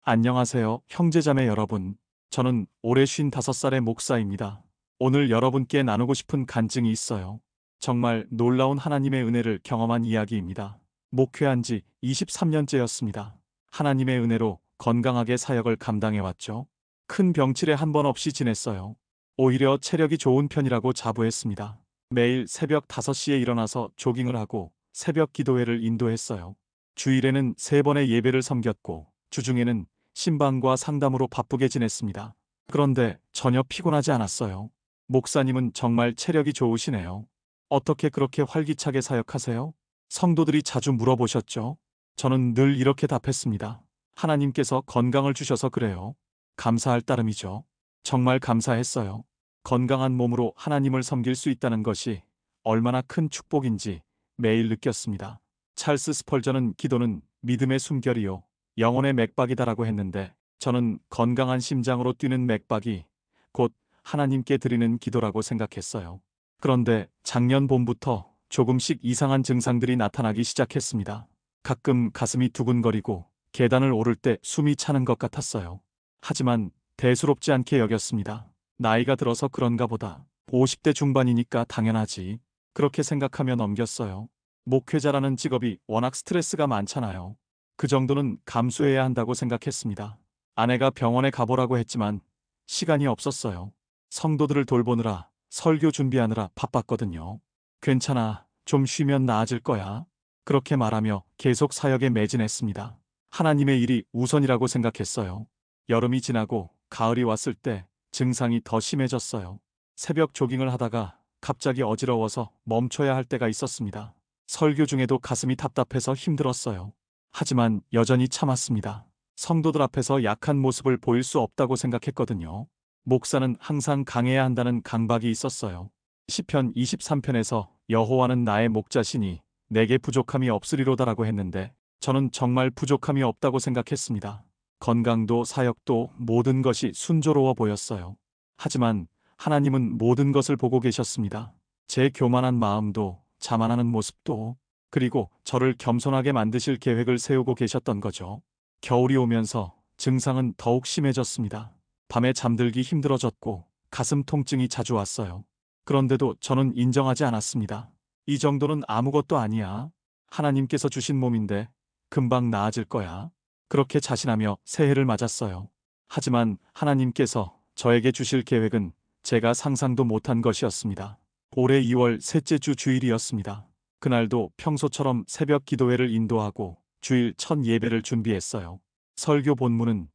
안녕하세요, 형제자매 여러분. 저는 올해 55살의 목사입니다. 오늘 여러분께 나누고 싶은 간증이 있어요. 정말 놀라운 하나님의 은혜를 경험한 이야기입니다. 목회한 지 23년째였습니다. 하나님의 은혜로 건강하게 사역을 감당해왔죠. 큰 병치레 한 번 없이 지냈어요. 오히려 체력이 좋은 편이라고 자부했습니다. 매일 새벽 5시에 일어나서 조깅을 하고 새벽 기도회를 인도했어요. 주일에는 3번의 예배를 섬겼고 주중에는 신방과 상담으로 바쁘게 지냈습니다. 그런데 전혀 피곤하지 않았어요. 목사님은 정말 체력이 좋으시네요. 어떻게 그렇게 활기차게 사역하세요? 성도들이 자주 물어보셨죠. 저는 늘 이렇게 답했습니다. 하나님께서 건강을 주셔서 그래요. 감사할 따름이죠. 정말 감사했어요. 건강한 몸으로 하나님을 섬길 수 있다는 것이 얼마나 큰 축복인지 매일 느꼈습니다. 찰스 스펄전은 기도는 믿음의 숨결이요 영혼의 맥박이다라고 했는데 저는 건강한 심장으로 뛰는 맥박이 곧 하나님께 드리는 기도라고 생각했어요. 그런데 작년 봄부터 조금씩 이상한 증상들이 나타나기 시작했습니다. 가끔 가슴이 두근거리고 계단을 오를 때 숨이 차는 것 같았어요. 하지만 대수롭지 않게 여겼습니다. 나이가 들어서 그런가 보다. 50대 중반이니까 당연하지. 그렇게 생각하며 넘겼어요. 목회자라는 직업이 워낙 스트레스가 많잖아요. 그 정도는 감수해야 한다고 생각했습니다. 아내가 병원에 가보라고 했지만 시간이 없었어요. 성도들을 돌보느라 설교 준비하느라 바빴거든요. 괜찮아. 좀 쉬면 나아질 거야. 그렇게 말하며 계속 사역에 매진했습니다. 하나님의 일이 우선이라고 생각했어요. 여름이 지나고 가을이 왔을 때 증상이 더 심해졌어요. 새벽 조깅을 하다가 갑자기 어지러워서 멈춰야 할 때가 있었습니다. 설교 중에도 가슴이 답답해서 힘들었어요. 하지만 여전히 참았습니다. 성도들 앞에서 약한 모습을 보일 수 없다고 생각했거든요. 목사는 항상 강해야 한다는 강박이 있었어요. 시편 23편에서 여호와는 나의 목자시니 내게 부족함이 없으리로다라고 했는데 저는 정말 부족함이 없다고 생각했습니다. 건강도 사역도 모든 것이 순조로워 보였어요. 하지만 하나님은 모든 것을 보고 계셨습니다. 제 교만한 마음도 자만하는 모습도 그리고 저를 겸손하게 만드실 계획을 세우고 계셨던 거죠. 겨울이 오면서 증상은 더욱 심해졌습니다. 밤에 잠들기 힘들어졌고 가슴 통증이 자주 왔어요. 그런데도 저는 인정하지 않았습니다. 이 정도는 아무것도 아니야. 하나님께서 주신 몸인데 금방 나아질 거야. 그렇게 자신하며 새해를 맞았어요. 하지만 하나님께서 저에게 주실 계획은 제가 상상도 못한 것이었습니다. 올해 2월 셋째 주 주일이었습니다. 그날도 평소처럼 새벽 기도회를 인도하고 주일 첫 예배를 준비했어요. 설교 본문은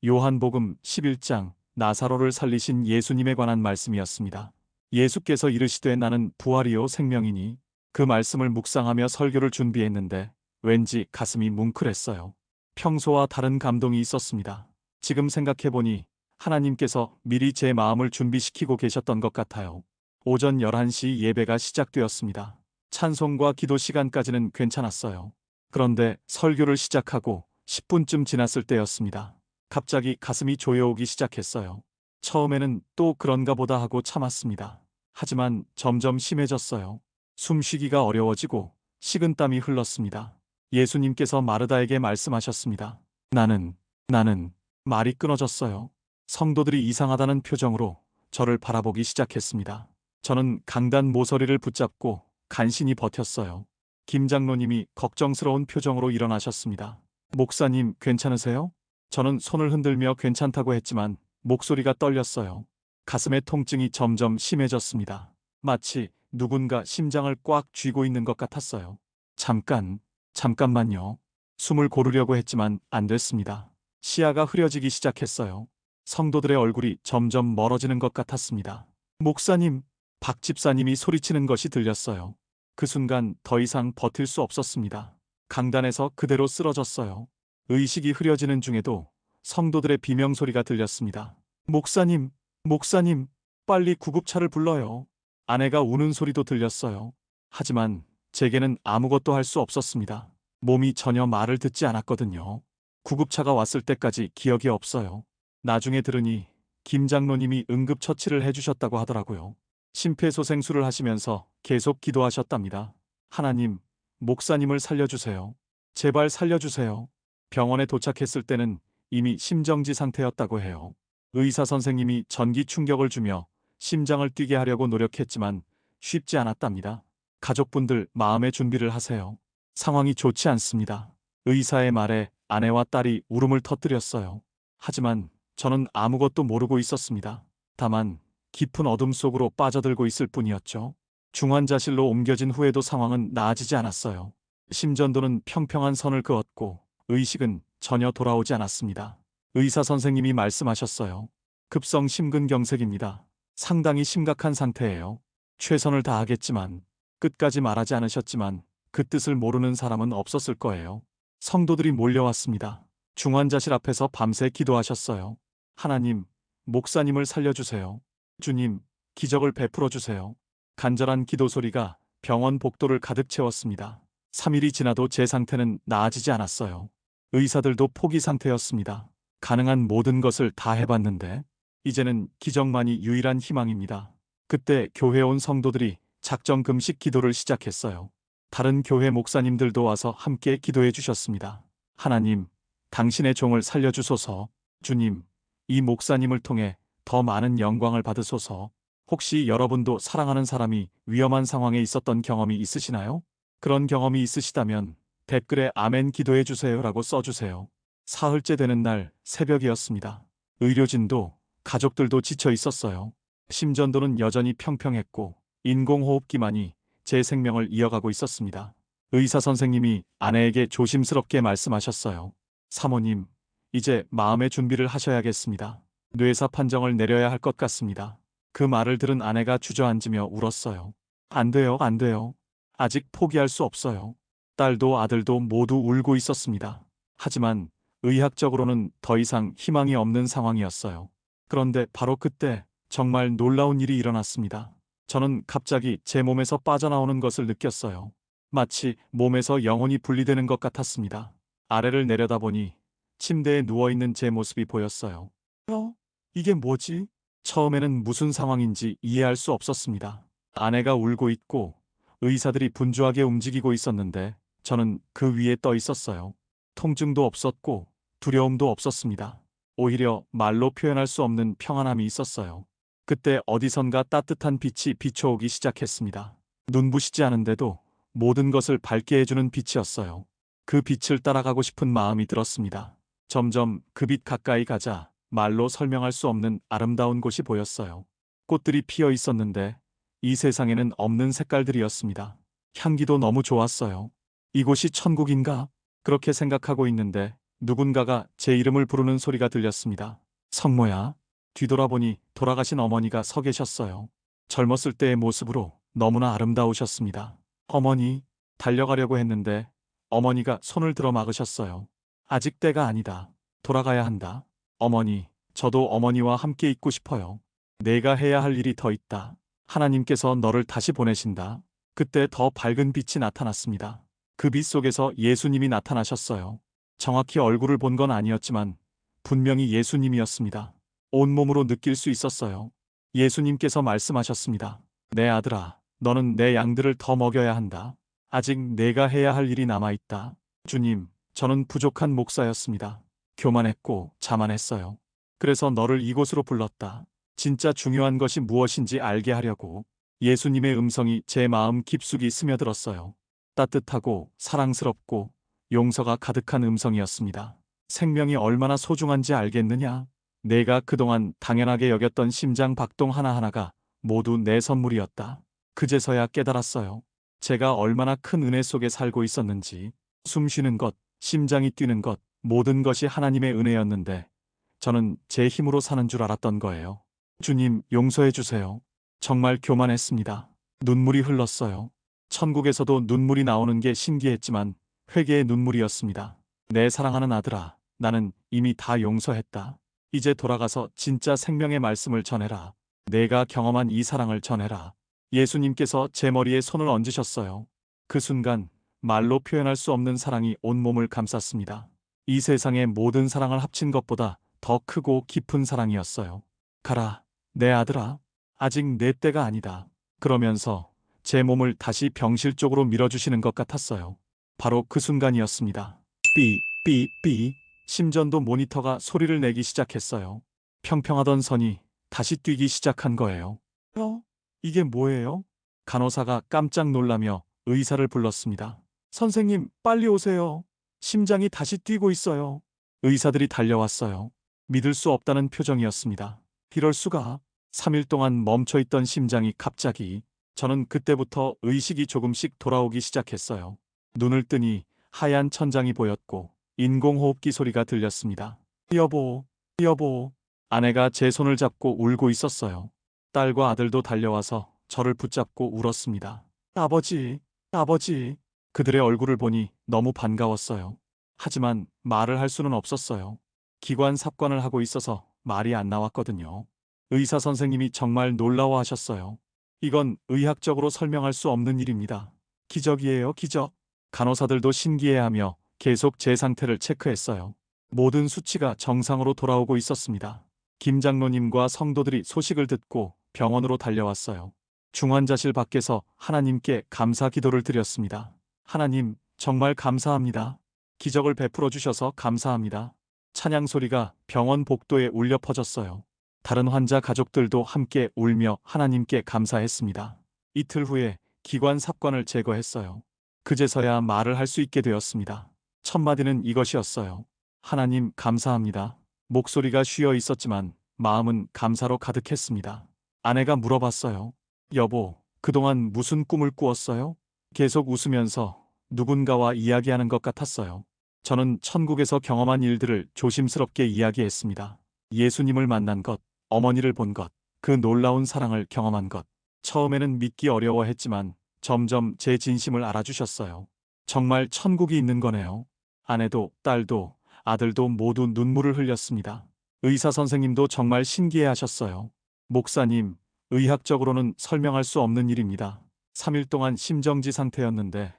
요한복음 11장 나사로를 살리신 예수님에 관한 말씀이었습니다. 예수께서 이르시되 나는 부활이요 생명이니 그 말씀을 묵상하며 설교를 준비했는데 왠지 가슴이 뭉클했어요. 평소와 다른 감동이 있었습니다. 지금 생각해보니 하나님께서 미리 제 마음을 준비시키고 계셨던 것 같아요. 오전 11시 예배가 시작되었습니다. 찬송과 기도 시간까지는 괜찮았어요. 그런데 설교를 시작하고 10분쯤 지났을 때였습니다. 갑자기 가슴이 조여오기 시작했어요. 처음에는 또 그런가 보다 하고 참았습니다. 하지만 점점 심해졌어요. 숨쉬기가 어려워지고 식은땀이 흘렀습니다. 예수님께서 마르다에게 말씀하셨습니다. 나는 말이 끊어졌어요. 성도들이 이상하다는 표정으로 저를 바라보기 시작했습니다. 저는 강단 모서리를 붙잡고 간신히 버텼어요. 김 장로님이 걱정스러운 표정으로 일어나셨습니다. 목사님, 괜찮으세요? 저는 손을 흔들며 괜찮다고 했지만 목소리가 떨렸어요. 가슴의 통증이 점점 심해졌습니다. 마치 누군가 심장을 꽉 쥐고 있는 것 같았어요. 잠깐만요. 숨을 고르려고 했지만 안 됐습니다. 시야가 흐려지기 시작했어요. 성도들의 얼굴이 점점 멀어지는 것 같았습니다. 목사님, 박 집사님이 소리치는 것이 들렸어요. 그 순간 더 이상 버틸 수 없었습니다. 강단에서 그대로 쓰러졌어요. 의식이 흐려지는 중에도 성도들의 비명소리가 들렸습니다. 목사님, 빨리 구급차를 불러요. 아내가 우는 소리도 들렸어요. 하지만 제게는 아무것도 할 수 없었습니다. 몸이 전혀 말을 듣지 않았거든요. 구급차가 왔을 때까지 기억이 없어요. 나중에 들으니 김 장로님이 응급처치를 해주셨다고 하더라고요. 심폐소생술을 하시면서 계속 기도하셨답니다. 하나님, 목사님을 살려주세요. 제발 살려주세요. 병원에 도착했을 때는 이미 심정지 상태였다고 해요. 의사 선생님이 전기 충격을 주며 심장을 뛰게 하려고 노력했지만 쉽지 않았답니다. 가족분들 마음의 준비를 하세요. 상황이 좋지 않습니다. 의사의 말에 아내와 딸이 울음을 터뜨렸어요. 하지만 저는 아무것도 모르고 있었습니다. 다만 깊은 어둠 속으로 빠져들고 있을 뿐이었죠. 중환자실로 옮겨진 후에도 상황은 나아지지 않았어요. 심전도는 평평한 선을 그었고 의식은 전혀 돌아오지 않았습니다. 의사 선생님이 말씀하셨어요. 급성 심근경색입니다. 상당히 심각한 상태예요. 최선을 다하겠지만 끝까지 말하지 않으셨지만 그 뜻을 모르는 사람은 없었을 거예요. 성도들이 몰려왔습니다. 중환자실 앞에서 밤새 기도하셨어요. 하나님, 목사님을 살려주세요. 주님, 기적을 베풀어 주세요. 간절한 기도 소리가 병원 복도를 가득 채웠습니다. 3일이 지나도 제 상태는 나아지지 않았어요. 의사들도 포기 상태였습니다. 가능한 모든 것을 다 해봤는데 이제는 기적만이 유일한 희망입니다. 그때 교회 온 성도들이 작정 금식 기도를 시작했어요. 다른 교회 목사님들도 와서 함께 기도해 주셨습니다. 하나님, 당신의 종을 살려주소서. 주님, 이 목사님을 통해 더 많은 영광을 받으소서. 혹시 여러분도 사랑하는 사람이 위험한 상황에 있었던 경험이 있으시나요? 그런 경험이 있으시다면 댓글에 아멘 기도해 주세요라고 써주세요. 사흘째 되는 날 새벽이었습니다. 의료진도 가족들도 지쳐 있었어요. 심전도는 여전히 평평했고 인공호흡기만이 제 생명을 이어가고 있었습니다. 의사 선생님이 아내에게 조심스럽게 말씀하셨어요. 사모님, 이제 마음의 준비를 하셔야겠습니다. 뇌사 판정을 내려야 할 것 같습니다. 그 말을 들은 아내가 주저앉으며 울었어요. 안 돼요, 안 돼요. 아직 포기할 수 없어요. 딸도 아들도 모두 울고 있었습니다. 하지만 의학적으로는 더 이상 희망이 없는 상황이었어요. 그런데 바로 그때 정말 놀라운 일이 일어났습니다. 저는 갑자기 제 몸에서 빠져나오는 것을 느꼈어요. 마치 몸에서 영혼이 분리되는 것 같았습니다. 아래를 내려다보니 침대에 누워있는 제 모습이 보였어요. 이게 뭐지? 처음에는 무슨 상황인지 이해할 수 없었습니다. 아내가 울고 있고 의사들이 분주하게 움직이고 있었는데 저는 그 위에 떠 있었어요. 통증도 없었고 두려움도 없었습니다. 오히려 말로 표현할 수 없는 평안함이 있었어요. 그때 어디선가 따뜻한 빛이 비춰오기 시작했습니다. 눈부시지 않은데도 모든 것을 밝게 해주는 빛이었어요. 그 빛을 따라가고 싶은 마음이 들었습니다. 점점 그 빛 가까이 가자 말로 설명할 수 없는 아름다운 곳이 보였어요. 꽃들이 피어 있었는데 이 세상에는 없는 색깔들이었습니다. 향기도 너무 좋았어요. 이곳이 천국인가? 그렇게 생각하고 있는데 누군가가 제 이름을 부르는 소리가 들렸습니다. 성모야. 뒤돌아보니 돌아가신 어머니가 서 계셨어요. 젊었을 때의 모습으로 너무나 아름다우셨습니다. 어머니, 달려가려고 했는데 어머니가 손을 들어 막으셨어요. 아직 때가 아니다. 돌아가야 한다. 어머니, 저도 어머니와 함께 있고 싶어요. 내가 해야 할 일이 더 있다. 하나님께서 너를 다시 보내신다. 그때 더 밝은 빛이 나타났습니다. 그 빛 속에서 예수님이 나타나셨어요. 정확히 얼굴을 본 건 아니었지만 분명히 예수님이었습니다. 온몸으로 느낄 수 있었어요. 예수님께서 말씀하셨습니다. 내 아들아, 너는 내 양들을 더 먹여야 한다. 아직 내가 해야 할 일이 남아있다. 주님, 저는 부족한 목사였습니다. 교만했고 자만했어요. 그래서 너를 이곳으로 불렀다. 진짜 중요한 것이 무엇인지 알게 하려고. 예수님의 음성이 제 마음 깊숙이 스며들었어요. 따뜻하고 사랑스럽고 용서가 가득한 음성이었습니다. 생명이 얼마나 소중한지 알겠느냐? 내가 그동안 당연하게 여겼던 심장 박동 하나하나가 모두 내 선물이었다. 그제서야 깨달았어요. 제가 얼마나 큰 은혜 속에 살고 있었는지. 숨 쉬는 것, 심장이 뛰는 것, 모든 것이 하나님의 은혜였는데 저는 제 힘으로 사는 줄 알았던 거예요. 주님, 용서해 주세요. 정말 교만했습니다. 눈물이 흘렀어요. 천국에서도 눈물이 나오는 게 신기했지만 회개의 눈물이었습니다. 내 사랑하는 아들아, 나는 이미 다 용서했다. 이제 돌아가서 진짜 생명의 말씀을 전해라. 내가 경험한 이 사랑을 전해라. 예수님께서 제 머리에 손을 얹으셨어요. 그 순간 말로 표현할 수 없는 사랑이 온몸을 감쌌습니다. 이 세상의 모든 사랑을 합친 것보다 더 크고 깊은 사랑이었어요. 가라, 내 아들아. 아직 내 때가 아니다. 그러면서 제 몸을 다시 병실 쪽으로 밀어주시는 것 같았어요. 바로 그 순간이었습니다. 삐, 삐, 삐. 심전도 모니터가 소리를 내기 시작했어요. 평평하던 선이 다시 뛰기 시작한 거예요. 이게 뭐예요? 간호사가 깜짝 놀라며 의사를 불렀습니다. 선생님, 빨리 오세요. 심장이 다시 뛰고 있어요. 의사들이 달려왔어요. 믿을 수 없다는 표정이었습니다. 이럴 수가. 3일 동안 멈춰있던 심장이 갑자기. 저는 그때부터 의식이 조금씩 돌아오기 시작했어요. 눈을 뜨니 하얀 천장이 보였고 인공호흡기 소리가 들렸습니다. 여보, 여보. 아내가 제 손을 잡고 울고 있었어요. 딸과 아들도 달려와서 저를 붙잡고 울었습니다. 아버지, 아버지. 그들의 얼굴을 보니 너무 반가웠어요. 하지만 말을 할 수는 없었어요. 기관 삽관을 하고 있어서 말이 안 나왔거든요. 의사 선생님이 정말 놀라워하셨어요. 이건 의학적으로 설명할 수 없는 일입니다. 기적이에요, 기적. 간호사들도 신기해하며 계속 제 상태를 체크했어요. 모든 수치가 정상으로 돌아오고 있었습니다. 김 장로님과 성도들이 소식을 듣고 병원으로 달려왔어요. 중환자실 밖에서 하나님께 감사 기도를 드렸습니다. 하나님, 정말 감사합니다. 기적을 베풀어 주셔서 감사합니다. 찬양 소리가 병원 복도에 울려 퍼졌어요. 다른 환자 가족들도 함께 울며 하나님께 감사했습니다. 이틀 후에 기관 삽관을 제거했어요. 그제서야 말을 할 수 있게 되었습니다. 첫 마디는 이것이었어요. 하나님, 감사합니다. 목소리가 쉬어 있었지만 마음은 감사로 가득했습니다. 아내가 물어봤어요. 여보, 그동안 무슨 꿈을 꾸었어요? 계속 웃으면서 누군가와 이야기하는 것 같았어요. 저는 천국에서 경험한 일들을 조심스럽게 이야기했습니다. 예수님을 만난 것, 어머니를 본 것, 그 놀라운 사랑을 경험한 것. 처음에는 믿기 어려워했지만 점점 제 진심을 알아주셨어요. 정말 천국이 있는 거네요. 아내도 딸도 아들도 모두 눈물을 흘렸습니다. 의사 선생님도 정말 신기해하셨어요. 목사님, 의학적으로는 설명할 수 없는 일입니다. 3일 동안 심정지 상태였는데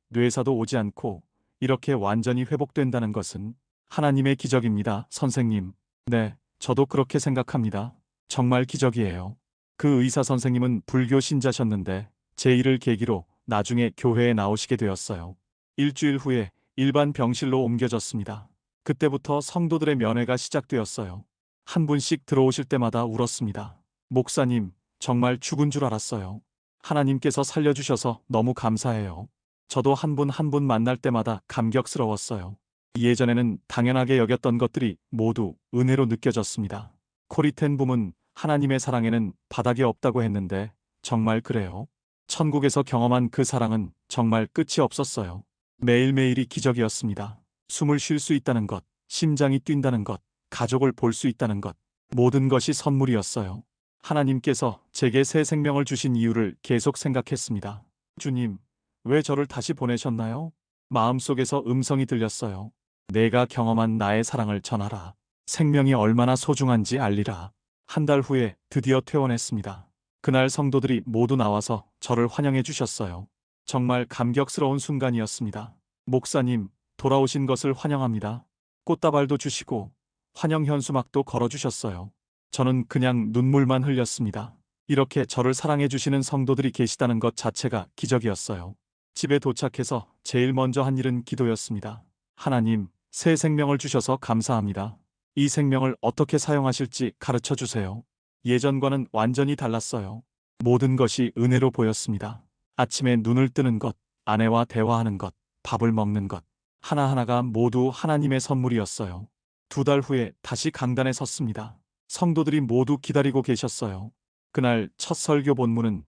뇌사도 오지 않고 이렇게 완전히 회복된다는 것은 하나님의 기적입니다, 선생님. 네, 저도 그렇게 생각합니다. 정말 기적이에요. 그 의사 선생님은 불교 신자셨는데 제 일을 계기로 나중에 교회에 나오시게 되었어요. 일주일 후에 일반 병실로 옮겨졌습니다. 그때부터 성도들의 면회가 시작되었어요. 한 분씩 들어오실 때마다 울었습니다. 목사님, 정말 죽은 줄 알았어요. 하나님께서 살려주셔서 너무 감사해요. 저도 한 분 한 분 만날 때마다 감격스러웠어요. 예전에는 당연하게 여겼던 것들이 모두 은혜로 느껴졌습니다. 코리텐 붐은 하나님의 사랑에는 바닥이 없다고 했는데 정말 그래요. 천국에서 경험한 그 사랑은 정말 끝이 없었어요. 매일매일이 기적이었습니다. 숨을 쉴 수 있다는 것, 심장이 뛴다는 것, 가족을 볼 수 있다는 것, 모든 것이 선물이었어요. 하나님께서 제게 새 생명을 주신 이유를 계속 생각했습니다. 주님, 왜 저를 다시 보내셨나요? 마음속에서 음성이 들렸어요. 내가 경험한 나의 사랑을 전하라. 생명이 얼마나 소중한지 알리라. 한 달 후에 드디어 퇴원했습니다. 그날 성도들이 모두 나와서 저를 환영해 주셨어요. 정말 감격스러운 순간이었습니다. 목사님, 돌아오신 것을 환영합니다. 꽃다발도 주시고 환영 현수막도 걸어주셨어요. 저는 그냥 눈물만 흘렸습니다. 이렇게 저를 사랑해 주시는 성도들이 계시다는 것 자체가 기적이었어요. 집에 도착해서 제일 먼저 한 일은 기도였습니다. 하나님, 새 생명을 주셔서 감사합니다. 이 생명을 어떻게 사용하실지 가르쳐 주세요. 예전과는 완전히 달랐어요. 모든 것이 은혜로 보였습니다. 아침에 눈을 뜨는 것, 아내와 대화하는 것, 밥을 먹는 것, 하나하나가 모두 하나님의 선물이었어요. 2달 후에 다시 강단에 섰습니다. 성도들이 모두 기다리고 계셨어요. 그날 첫 설교 본문은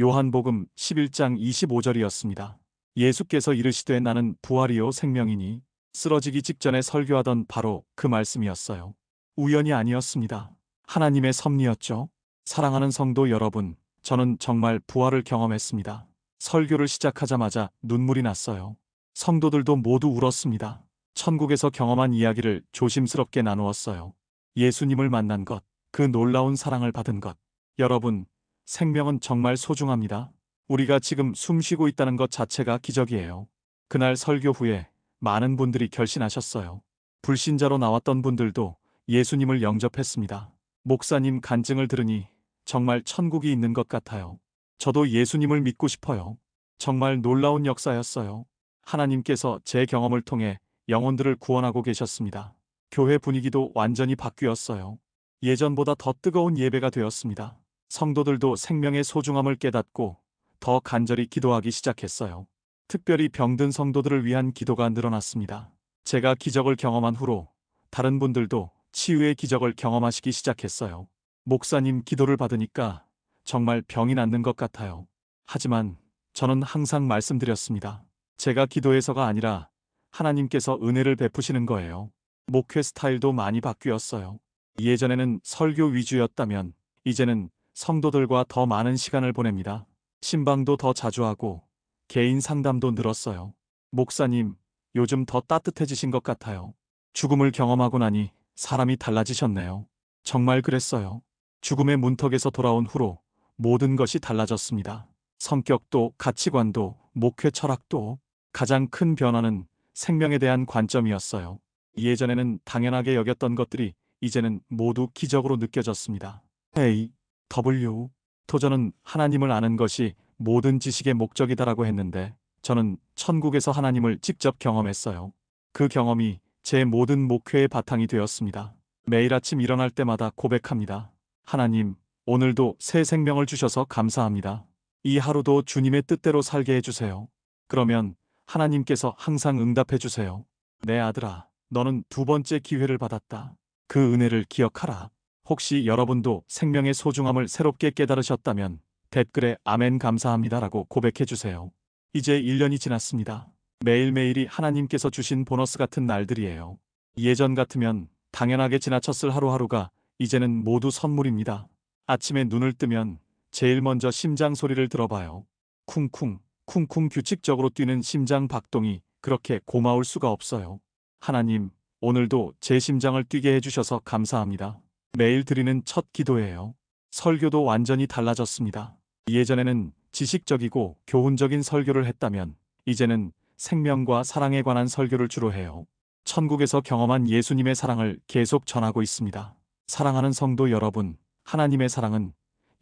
요한복음 11장 25절이었습니다. 예수께서 이르시되 나는 부활이요 생명이니 쓰러지기 직전에 설교하던 바로 그 말씀이었어요. 우연이 아니었습니다. 하나님의 섭리였죠. 사랑하는 성도 여러분, 저는 정말 부활을 경험했습니다. 설교를 시작하자마자 눈물이 났어요. 성도들도 모두 울었습니다. 천국에서 경험한 이야기를 조심스럽게 나누었어요. 예수님을 만난 것, 그 놀라운 사랑을 받은 것. 여러분, 생명은 정말 소중합니다. 우리가 지금 숨 쉬고 있다는 것 자체가 기적이에요. 그날 설교 후에 많은 분들이 결신하셨어요. 불신자로 나왔던 분들도 예수님을 영접했습니다. 목사님 간증을 들으니 정말 천국이 있는 것 같아요. 저도 예수님을 믿고 싶어요. 정말 놀라운 역사였어요. 하나님께서 제 경험을 통해 영혼들을 구원하고 계셨습니다. 교회 분위기도 완전히 바뀌었어요. 예전보다 더 뜨거운 예배가 되었습니다. 성도들도 생명의 소중함을 깨닫고 더 간절히 기도하기 시작했어요. 특별히 병든 성도들을 위한 기도가 늘어났습니다. 제가 기적을 경험한 후로 다른 분들도 치유의 기적을 경험하시기 시작했어요. 목사님 기도를 받으니까 정말 병이 낫는 것 같아요. 하지만 저는 항상 말씀드렸습니다. 제가 기도해서가 아니라 하나님께서 은혜를 베푸시는 거예요. 목회 스타일도 많이 바뀌었어요. 예전에는 설교 위주였다면 이제는 성도들과 더 많은 시간을 보냅니다. 신방도 더 자주 하고 개인 상담도 늘었어요. 목사님, 요즘 더 따뜻해지신 것 같아요. 죽음을 경험하고 나니 사람이 달라지셨네요. 정말 그랬어요. 죽음의 문턱에서 돌아온 후로 모든 것이 달라졌습니다. 성격도 가치관도 목회 철학도. 가장 큰 변화는 생명에 대한 관점이었어요. 예전에는 당연하게 여겼던 것들이 이제는 모두 기적으로 느껴졌습니다. A, W. 토저는 하나님을 아는 것이 모든 지식의 목적이다라고 했는데 저는 천국에서 하나님을 직접 경험했어요. 그 경험이 제 모든 목회의 바탕이 되었습니다. 매일 아침 일어날 때마다 고백합니다. 하나님, 오늘도 새 생명을 주셔서 감사합니다. 이 하루도 주님의 뜻대로 살게 해주세요. 그러면 하나님께서 항상 응답해 주세요. 내 아들아, 너는 두 번째 기회를 받았다. 그 은혜를 기억하라. 혹시 여러분도 생명의 소중함을 새롭게 깨달으셨다면 댓글에 아멘 감사합니다라고 고백해 주세요. 이제 1년이 지났습니다. 매일매일이 하나님께서 주신 보너스 같은 날들이에요. 예전 같으면 당연하게 지나쳤을 하루하루가 이제는 모두 선물입니다. 아침에 눈을 뜨면 제일 먼저 심장 소리를 들어봐요. 쿵쿵, 쿵쿵 규칙적으로 뛰는 심장 박동이 그렇게 고마울 수가 없어요. 하나님, 오늘도 제 심장을 뛰게 해주셔서 감사합니다. 매일 드리는 첫 기도예요. 설교도 완전히 달라졌습니다. 예전에는 지식적이고 교훈적인 설교를 했다면 이제는 생명과 사랑에 관한 설교를 주로 해요. 천국에서 경험한 예수님의 사랑을 계속 전하고 있습니다. 사랑하는 성도 여러분, 하나님의 사랑은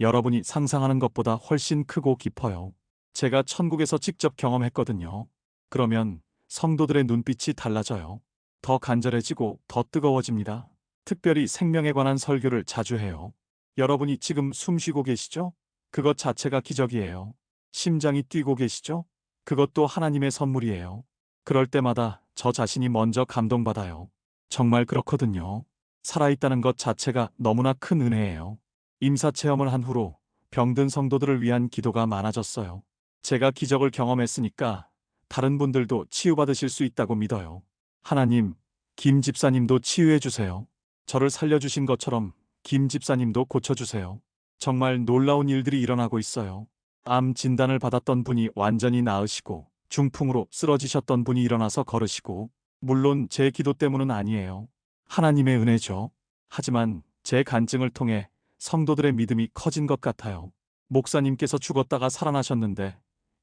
여러분이 상상하는 것보다 훨씬 크고 깊어요. 제가 천국에서 직접 경험했거든요. 그러면 성도들의 눈빛이 달라져요. 더 간절해지고 더 뜨거워집니다. 특별히 생명에 관한 설교를 자주 해요. 여러분이 지금 숨 쉬고 계시죠? 그것 자체가 기적이에요. 심장이 뛰고 계시죠? 그것도 하나님의 선물이에요. 그럴 때마다 저 자신이 먼저 감동받아요. 정말 그렇거든요. 살아있다는 것 자체가 너무나 큰 은혜예요. 임사체험을 한 후로 병든 성도들을 위한 기도가 많아졌어요. 제가 기적을 경험했으니까 다른 분들도 치유받으실 수 있다고 믿어요. 하나님, 김 집사님도 치유해 주세요. 저를 살려주신 것처럼 김 집사님도 고쳐주세요. 정말 놀라운 일들이 일어나고 있어요. 암 진단을 받았던 분이 완전히 나으시고 중풍으로 쓰러지셨던 분이 일어나서 걸으시고, 물론 제 기도 때문은 아니에요. 하나님의 은혜죠. 하지만 제 간증을 통해 성도들의 믿음이 커진 것 같아요. 목사님께서 죽었다가 살아나셨는데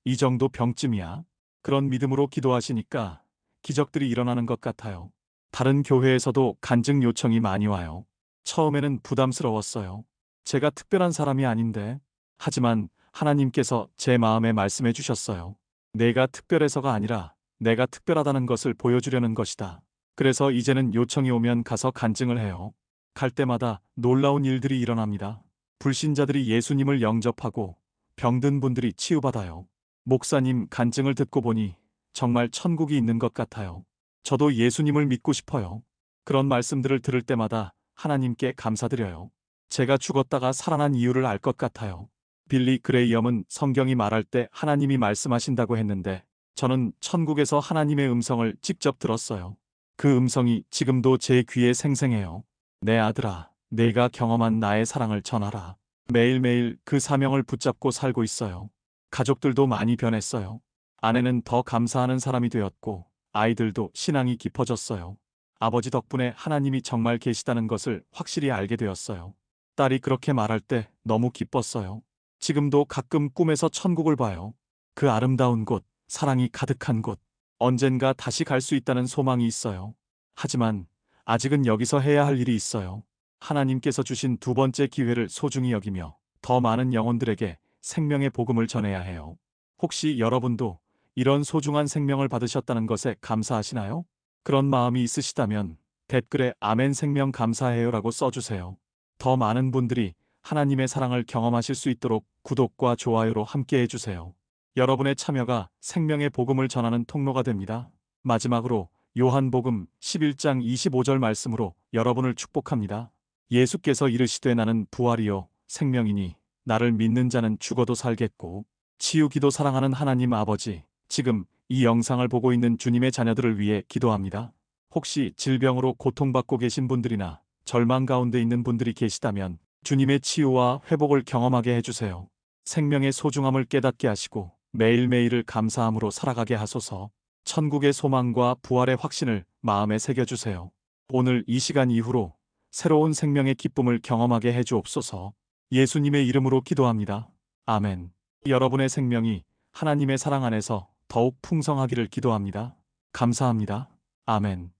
이 정도 병쯤이야? 그런 믿음으로 기도하시니까 기적들이 일어나는 것 같아요. 다른 교회에서도 간증 요청이 많이 와요. 처음에는 부담스러웠어요. 제가 특별한 사람이 아닌데. 하지만 하나님께서 제 마음에 말씀해 주셨어요. 내가 특별해서가 아니라 내가 특별하다는 것을 보여주려는 것이다. 그래서 이제는 요청이 오면 가서 간증을 해요. 갈 때마다 놀라운 일들이 일어납니다. 불신자들이 예수님을 영접하고 병든 분들이 치유받아요. 목사님 간증을 듣고 보니 정말 천국이 있는 것 같아요. 저도 예수님을 믿고 싶어요. 그런 말씀들을 들을 때마다 하나님께 감사드려요. 제가 죽었다가 살아난 이유를 알 것 같아요. 빌리 그레이엄은 성경이 말할 때 하나님이 말씀하신다고 했는데 저는 천국에서 하나님의 음성을 직접 들었어요. 그 음성이 지금도 제 귀에 생생해요. 내 아들아, 내가 경험한 나의 사랑을 전하라. 매일매일 그 사명을 붙잡고 살고 있어요. 가족들도 많이 변했어요. 아내는 더 감사하는 사람이 되었고 아이들도 신앙이 깊어졌어요. 아버지 덕분에 하나님이 정말 계시다는 것을 확실히 알게 되었어요. 딸이 그렇게 말할 때 너무 기뻤어요. 지금도 가끔 꿈에서 천국을 봐요. 그 아름다운 곳, 사랑이 가득한 곳, 언젠가 다시 갈 수 있다는 소망이 있어요. 하지만 아직은 여기서 해야 할 일이 있어요. 하나님께서 주신 두 번째 기회를 소중히 여기며 더 많은 영혼들에게 생명의 복음을 전해야 해요. 혹시 여러분도 이런 소중한 생명을 받으셨다는 것에 감사하시나요? 그런 마음이 있으시다면 댓글에 아멘 생명 감사해요라고 써주세요. 더 많은 분들이 하나님의 사랑을 경험하실 수 있도록 구독과 좋아요로 함께 해주세요. 여러분의 참여가 생명의 복음을 전하는 통로가 됩니다. 마지막으로 요한복음 11장 25절 말씀으로 여러분을 축복합니다. 예수께서 이르시되 나는 부활이요 생명이니 나를 믿는 자는 죽어도 살겠고 치유기도 사랑하는 하나님 아버지, 지금 이 영상을 보고 있는 주님의 자녀들을 위해 기도합니다. 혹시 질병으로 고통받고 계신 분들이나 절망 가운데 있는 분들이 계시다면 주님의 치유와 회복을 경험하게 해주세요. 생명의 소중함을 깨닫게 하시고 매일매일을 감사함으로 살아가게 하소서. 천국의 소망과 부활의 확신을 마음에 새겨주세요. 오늘 이 시간 이후로 새로운 생명의 기쁨을 경험하게 해주옵소서. 예수님의 이름으로 기도합니다. 아멘. 여러분의 생명이 하나님의 사랑 안에서 더욱 풍성하기를 기도합니다. 감사합니다. 아멘.